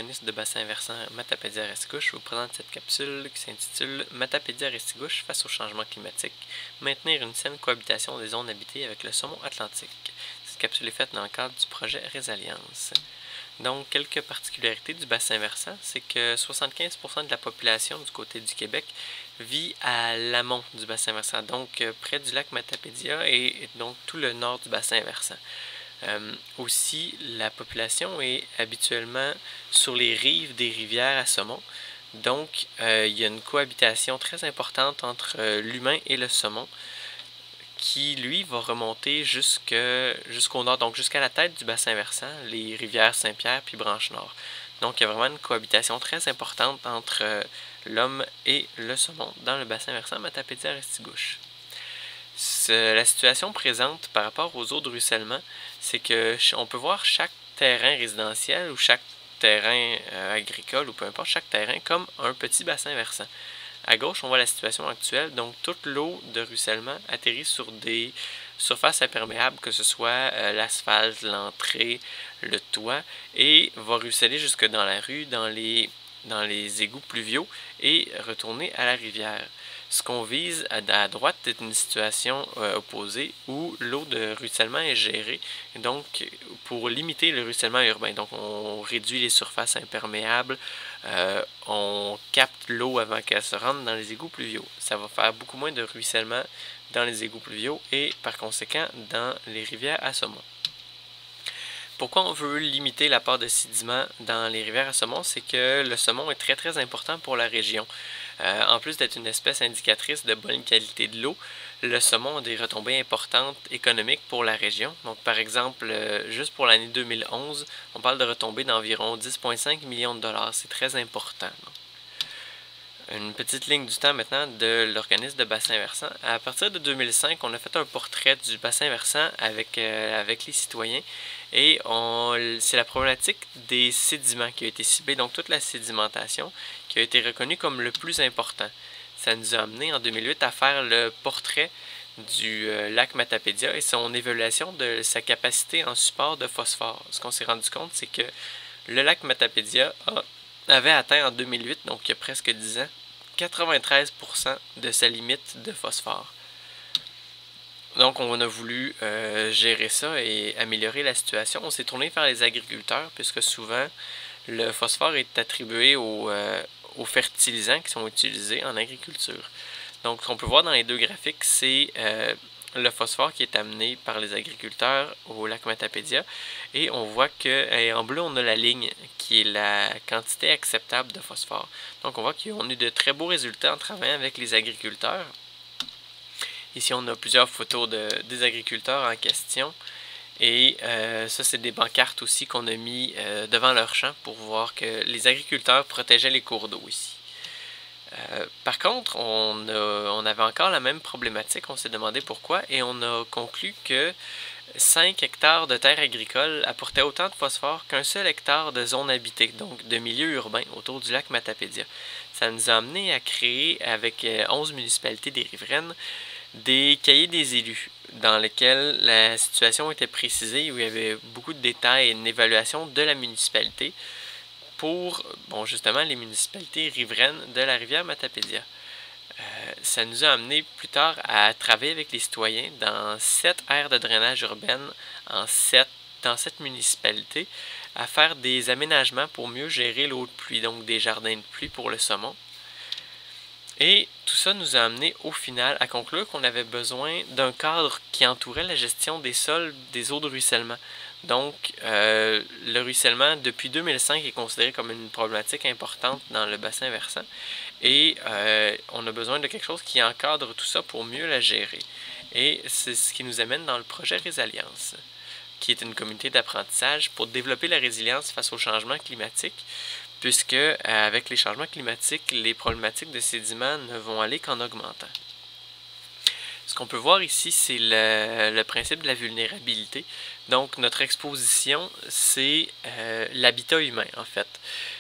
l'organisme de bassin versant Matapédia-Restigouche vous présente cette capsule qui s'intitule Matapédia-Restigouche face au changement climatique, maintenir une saine cohabitation des zones habitées avec le saumon atlantique. Cette capsule est faite dans le cadre du projet Résilience. Donc, quelques particularités du bassin versant, c'est que 75% de la population du côté du Québec vit à l'amont du bassin versant, donc près du lac Matapédia et donc tout le nord du bassin versant. Aussi, la population est habituellement sur les rives des rivières à saumon. Donc, il y a une cohabitation très importante entre l'humain et le saumon qui, lui, va remonter jusqu'au nord, donc jusqu'à la tête du bassin versant, les rivières Saint-Pierre puis Branche-Nord. Donc, il y a vraiment une cohabitation très importante entre l'homme et le saumon dans le bassin versant Matapédia-Restigouche. La situation présente par rapport aux eaux de ruissellement, c'est que on peut voir chaque terrain résidentiel ou chaque terrain agricole ou peu importe, chaque terrain comme un petit bassin versant. À gauche, on voit la situation actuelle, donc toute l'eau de ruissellement atterrit sur des surfaces imperméables, que ce soit l'asphalte, l'entrée, le toit, et va ruisseler jusque dans la rue, dans les égouts pluviaux et retourner à la rivière. Ce qu'on vise à droite est une situation opposée où l'eau de ruissellement est gérée, donc pour limiter le ruissellement urbain. Donc on réduit les surfaces imperméables, on capte l'eau avant qu'elle se rende dans les égouts pluviaux. Ça va faire beaucoup moins de ruissellement dans les égouts pluviaux et par conséquent dans les rivières à saumon. Pourquoi on veut limiter l'apport de sédiments dans les rivières à saumon? C'est que le saumon est très très important pour la région. En plus d'être une espèce indicatrice de bonne qualité de l'eau, le saumon a des retombées importantes économiques pour la région. Donc par exemple, juste pour l'année 2011, on parle de retombées d'environ 10,5 millions de dollars. C'est très important. Une petite ligne du temps maintenant de l'organisme de bassin versant. À partir de 2005, on a fait un portrait du bassin versant avec les citoyens et c'est la problématique des sédiments qui a été ciblée, donc toute la sédimentation qui a été reconnue comme le plus important. Ça nous a amené en 2008 à faire le portrait du lac Matapédia et son évaluation de sa capacité en support de phosphore. Ce qu'on s'est rendu compte, c'est que le lac Matapédia avait atteint en 2008, donc il y a presque 10 ans, 93% de sa limite de phosphore. Donc on a voulu gérer ça et améliorer la situation. On s'est tourné vers les agriculteurs puisque souvent le phosphore est attribué aux fertilisants qui sont utilisés en agriculture. Donc ce qu'on peut voir dans les deux graphiques, c'est le phosphore qui est amené par les agriculteurs au lac Matapédia et on voit que en bleu on a la ligne qui est la quantité acceptable de phosphore. Donc on voit qu'ils ont eu de très beaux résultats en travaillant avec les agriculteurs. Ici on a plusieurs photos des agriculteurs en question et ça c'est des pancartes aussi qu'on a mis devant leur champ pour voir que les agriculteurs protégeaient les cours d'eau ici. Par contre, on avait encore la même problématique, on s'est demandé pourquoi, et on a conclu que 5 hectares de terres agricoles apportaient autant de phosphore qu'un seul hectare de zone habitée, donc de milieu urbain autour du lac Matapédia. Ça nous a amené à créer, avec 11 municipalités des riveraines, des cahiers des élus, dans lesquels la situation était précisée, où il y avait beaucoup de détails et une évaluation de la municipalité, pour justement les municipalités riveraines de la rivière Matapédia. Ça nous a amené plus tard à travailler avec les citoyens dans 7 aires de drainage urbaines dans 7 municipalités, à faire des aménagements pour mieux gérer l'eau de pluie, donc des jardins de pluie pour le saumon. Et tout ça nous a amené au final à conclure qu'on avait besoin d'un cadre qui entourait la gestion des sols, des eaux de ruissellement. Donc, le ruissellement, depuis 2005, est considéré comme une problématique importante dans le bassin versant. Et on a besoin de quelque chose qui encadre tout ça pour mieux la gérer. Et c'est ce qui nous amène dans le projet Résilience, qui est une communauté d'apprentissage pour développer la résilience face au changement climatique, puisque avec les changements climatiques, les problématiques de sédiments ne vont aller qu'en augmentant. Ce qu'on peut voir ici, c'est le principe de la vulnérabilité. Donc, notre exposition, c'est l'habitat humain, en fait.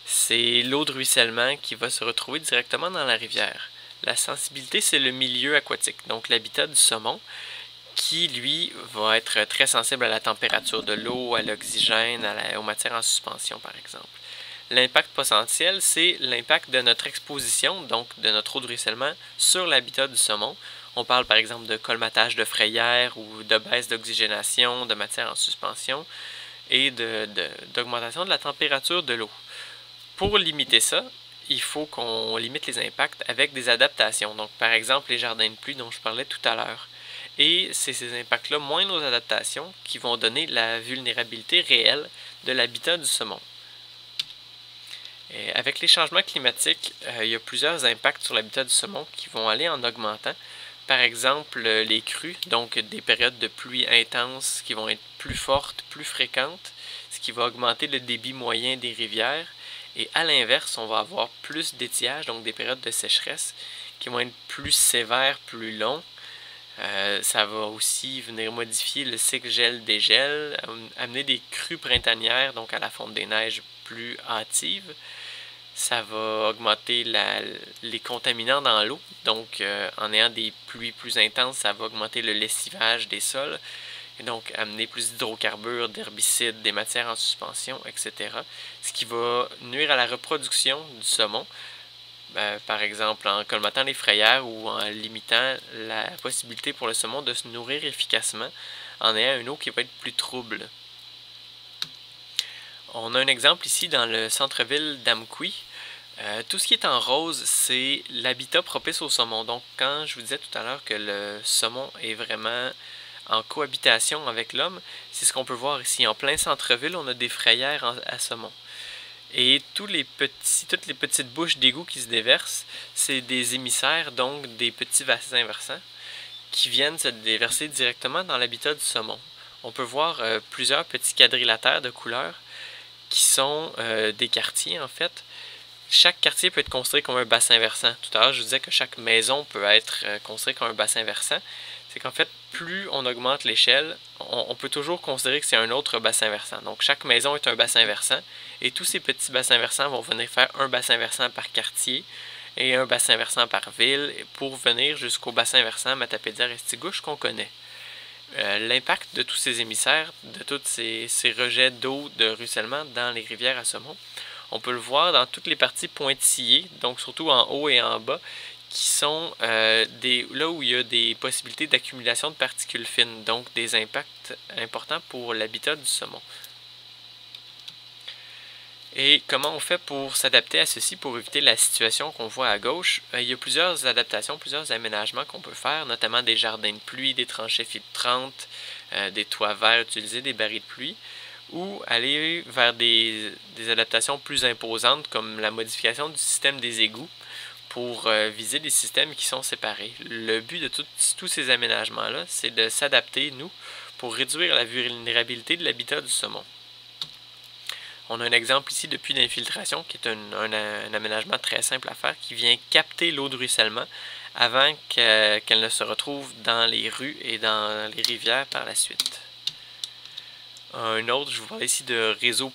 C'est l'eau de ruissellement qui va se retrouver directement dans la rivière. La sensibilité, c'est le milieu aquatique, donc l'habitat du saumon, qui, lui, va être très sensible à la température de l'eau, à l'oxygène, aux matières en suspension, par exemple. L'impact potentiel, c'est l'impact de notre exposition, donc de notre eau de ruissellement, sur l'habitat du saumon. On parle par exemple de colmatage de frayères ou de baisse d'oxygénation, de matière en suspension et d'augmentation de la température de l'eau. Pour limiter ça, il faut qu'on limite les impacts avec des adaptations. Donc par exemple les jardins de pluie dont je parlais tout à l'heure. Et c'est ces impacts-là, moins nos adaptations, qui vont donner la vulnérabilité réelle de l'habitat du saumon. Et avec les changements climatiques, il y a plusieurs impacts sur l'habitat du saumon qui vont aller en augmentant. Par exemple, les crues, donc des périodes de pluie intenses qui vont être plus fortes, plus fréquentes, ce qui va augmenter le débit moyen des rivières. Et à l'inverse, on va avoir plus d'étiage, donc des périodes de sécheresse qui vont être plus sévères, plus longs. Ça va aussi venir modifier le cycle gel-dégel, amener des crues printanières, donc à la fonte des neiges plus hâtives. Ça va augmenter les contaminants dans l'eau, donc en ayant des pluies plus intenses, ça va augmenter le lessivage des sols, et donc amener plus d'hydrocarbures, d'herbicides, des matières en suspension, etc. Ce qui va nuire à la reproduction du saumon. Par exemple en colmatant les frayères ou en limitant la possibilité pour le saumon de se nourrir efficacement en ayant une eau qui va être plus trouble. On a un exemple ici dans le centre-ville d'Amqui. Tout ce qui est en rose, c'est l'habitat propice au saumon. Donc quand je vous disais tout à l'heure que le saumon est vraiment en cohabitation avec l'homme, c'est ce qu'on peut voir ici. En plein centre-ville, on a des frayères à saumon. Et toutes les petites bouches d'égout qui se déversent, c'est des émissaires, donc des petits bassins versants, qui viennent se déverser directement dans l'habitat du saumon. On peut voir plusieurs petits quadrilatères de couleurs qui sont des quartiers en fait. Chaque quartier peut être construit comme un bassin versant. Tout à l'heure, je vous disais que chaque maison peut être construite comme un bassin versant. C'est qu'en fait, plus on augmente l'échelle, on peut toujours considérer que c'est un autre bassin versant. Donc, chaque maison est un bassin versant et tous ces petits bassins versants vont venir faire un bassin versant par quartier et un bassin versant par ville pour venir jusqu'au bassin versant Matapédia-Restigouche qu'on connaît. L'impact de tous ces émissaires, de tous ces rejets d'eau de ruissellement dans les rivières à saumon, on peut le voir dans toutes les parties pointillées, donc surtout en haut et en bas, qui sont là où il y a des possibilités d'accumulation de particules fines, donc des impacts importants pour l'habitat du saumon. Et comment on fait pour s'adapter à ceci, pour éviter la situation qu'on voit à gauche? Il y a plusieurs adaptations, plusieurs aménagements qu'on peut faire, notamment des jardins de pluie, des tranchées filtrantes, des toits verts utilisés, des barils de pluie, ou aller vers des adaptations plus imposantes comme la modification du système des égouts pour viser des systèmes qui sont séparés. Le but de tous ces aménagements-là, c'est de s'adapter, nous, pour réduire la vulnérabilité de l'habitat du saumon. On a un exemple ici de puits d'infiltration qui est un aménagement très simple à faire qui vient capter l'eau de ruissellement avant qu'elle ne se retrouve dans les rues et dans les rivières par la suite. Un autre, je vous parle ici de réseau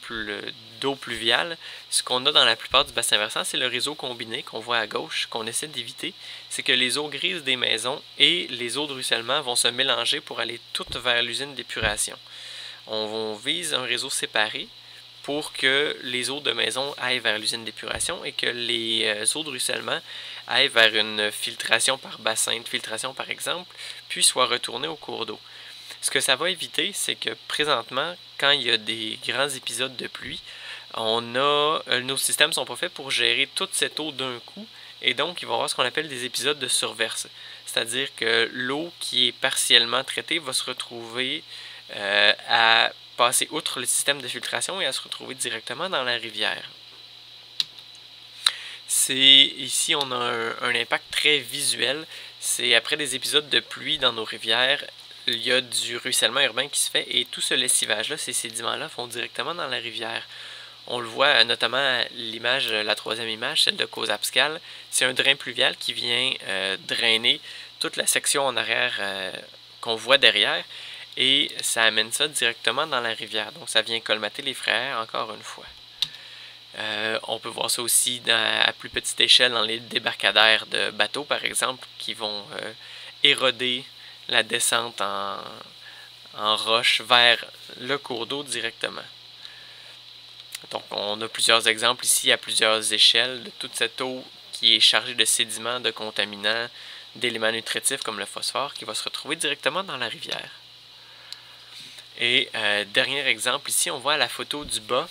d'eau pluviale. Ce qu'on a dans la plupart du bassin versant, c'est le réseau combiné qu'on voit à gauche, qu'on essaie d'éviter. C'est que les eaux grises des maisons et les eaux de ruissellement vont se mélanger pour aller toutes vers l'usine d'épuration. On vise un réseau séparé pour que les eaux de maison aillent vers l'usine d'épuration et que les eaux de ruissellement aillent vers une filtration par bassin de filtration par exemple, puis soient retournées au cours d'eau. Ce que ça va éviter, c'est que présentement, quand il y a des grands épisodes de pluie, nos systèmes ne sont pas faits pour gérer toute cette eau d'un coup, et donc il va y avoir ce qu'on appelle des épisodes de surverse. C'est-à-dire que l'eau qui est partiellement traitée va se retrouver à passer outre le système de filtration et à se retrouver directement dans la rivière. Ici, on a un impact très visuel. C'est après des épisodes de pluie dans nos rivières, il y a du ruissellement urbain qui se fait et tout ce lessivage-là, ces sédiments-là vont directement dans la rivière. On le voit notamment à l'image, la troisième image, celle de Cozapscal. C'est un drain pluvial qui vient drainer toute la section en arrière qu'on voit derrière et ça amène ça directement dans la rivière. Donc ça vient colmater les frayères encore une fois. On peut voir ça aussi à plus petite échelle dans les débarcadères de bateaux par exemple qui vont éroder la descente en roche vers le cours d'eau directement. Donc on a plusieurs exemples ici à plusieurs échelles de toute cette eau qui est chargée de sédiments, de contaminants, d'éléments nutritifs comme le phosphore qui va se retrouver directement dans la rivière. Et dernier exemple, ici on voit la photo du bas,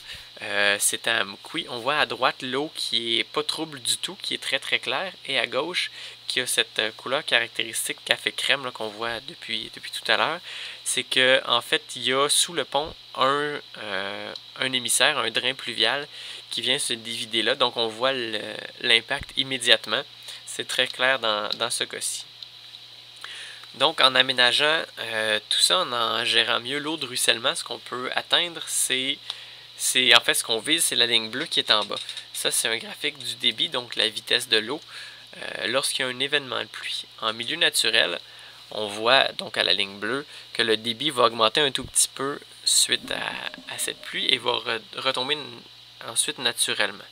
c'est à Amqui. On voit à droite l'eau qui est pas trouble du tout, qui est très très claire, et à gauche qui a cette couleur caractéristique café crème qu'on voit depuis tout à l'heure. C'est que en fait il y a sous le pont un émissaire, un drain pluvial qui vient se divider là, donc on voit l'impact immédiatement. C'est très clair dans ce cas-ci. Donc, en aménageant tout ça, en gérant mieux l'eau de ruissellement, ce qu'on peut atteindre, c'est en fait ce qu'on vise, c'est la ligne bleue qui est en bas. Ça, c'est un graphique du débit, donc la vitesse de l'eau, lorsqu'il y a un événement de pluie. En milieu naturel, on voit donc à la ligne bleue que le débit va augmenter un tout petit peu suite à cette pluie et va retomber ensuite naturellement.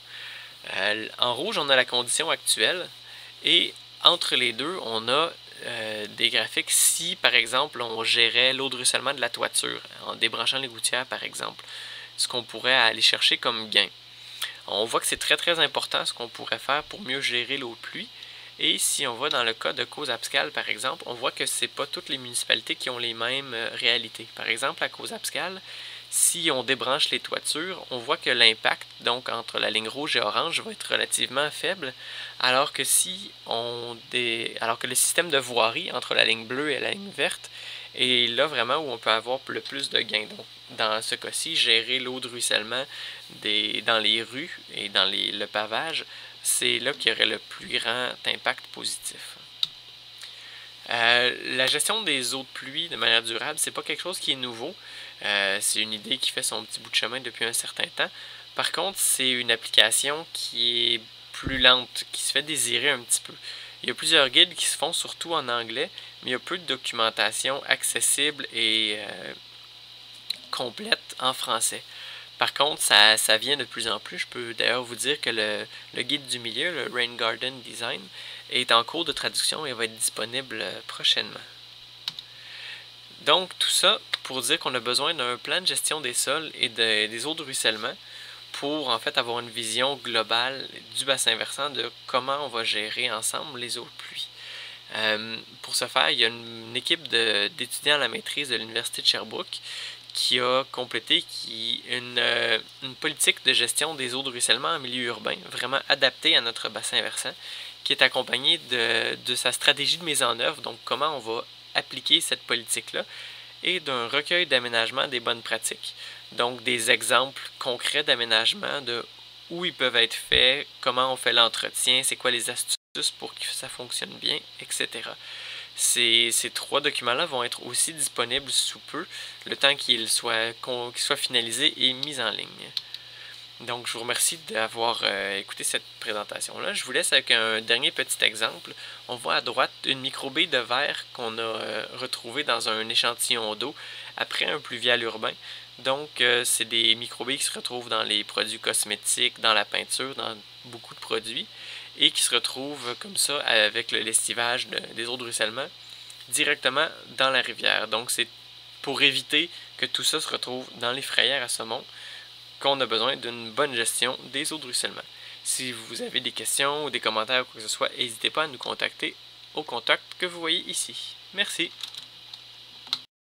En rouge, on a la condition actuelle et entre les deux, on a des graphiques si, par exemple, on gérait l'eau de ruissellement de la toiture en débranchant les gouttières, par exemple, ce qu'on pourrait aller chercher comme gain. On voit que c'est très très important ce qu'on pourrait faire pour mieux gérer l'eau de pluie. Et si on va dans le cas de Causse-Abscale, par exemple, on voit que ce n'est pas toutes les municipalités qui ont les mêmes réalités. Par exemple, à Causse-Abscale, si on débranche les toitures, on voit que l'impact, donc entre la ligne rouge et orange, va être relativement faible, alors que alors que le système de voirie entre la ligne bleue et la ligne verte est là vraiment où on peut avoir le plus de gains. Donc, dans ce cas-ci, gérer l'eau de ruissellement dans les rues et dans le pavage, c'est là qu'il y aurait le plus grand impact positif. La gestion des eaux de pluie de manière durable, c'est pas quelque chose qui est nouveau. C'est une idée qui fait son petit bout de chemin depuis un certain temps. Par contre, c'est une application qui est plus lente, qui se fait désirer un petit peu. Il y a plusieurs guides qui se font surtout en anglais, mais il y a peu de documentation accessible et complète en français. Par contre, ça vient de plus en plus. Je peux d'ailleurs vous dire que le guide du milieu, le Rain Garden Design, est en cours de traduction et va être disponible prochainement. Donc, tout ça pour dire qu'on a besoin d'un plan de gestion des sols et des eaux de ruissellement pour en fait avoir une vision globale du bassin versant de comment on va gérer ensemble les eaux de pluie. Pour ce faire, il y a une équipe d'étudiants à la maîtrise de l'Université de Sherbrooke qui a complété une politique de gestion des eaux de ruissellement en milieu urbain, vraiment adaptée à notre bassin versant, qui est accompagnée de sa stratégie de mise en œuvre, donc comment on va appliquer cette politique-là, et d'un recueil d'aménagement des bonnes pratiques, donc des exemples concrets d'aménagement, de où ils peuvent être faits, comment on fait l'entretien, c'est quoi les astuces pour que ça fonctionne bien, etc. Ces 3 documents-là vont être aussi disponibles sous peu, le temps qu'ils soient finalisés et mis en ligne. Donc, je vous remercie d'avoir écouté cette présentation-là. Je vous laisse avec un dernier petit exemple. On voit à droite une microbée de verre qu'on a retrouvée dans un échantillon d'eau après un pluvial urbain. Donc, c'est des microbilles qui se retrouvent dans les produits cosmétiques, dans la peinture, dans beaucoup de produits, et qui se retrouvent comme ça avec le lestivage des eaux de ruissellement directement dans la rivière. Donc, c'est pour éviter que tout ça se retrouve dans les frayères à saumon qu'on a besoin d'une bonne gestion des eaux de ruissellement. Si vous avez des questions ou des commentaires ou quoi que ce soit, n'hésitez pas à nous contacter au contact que vous voyez ici. Merci.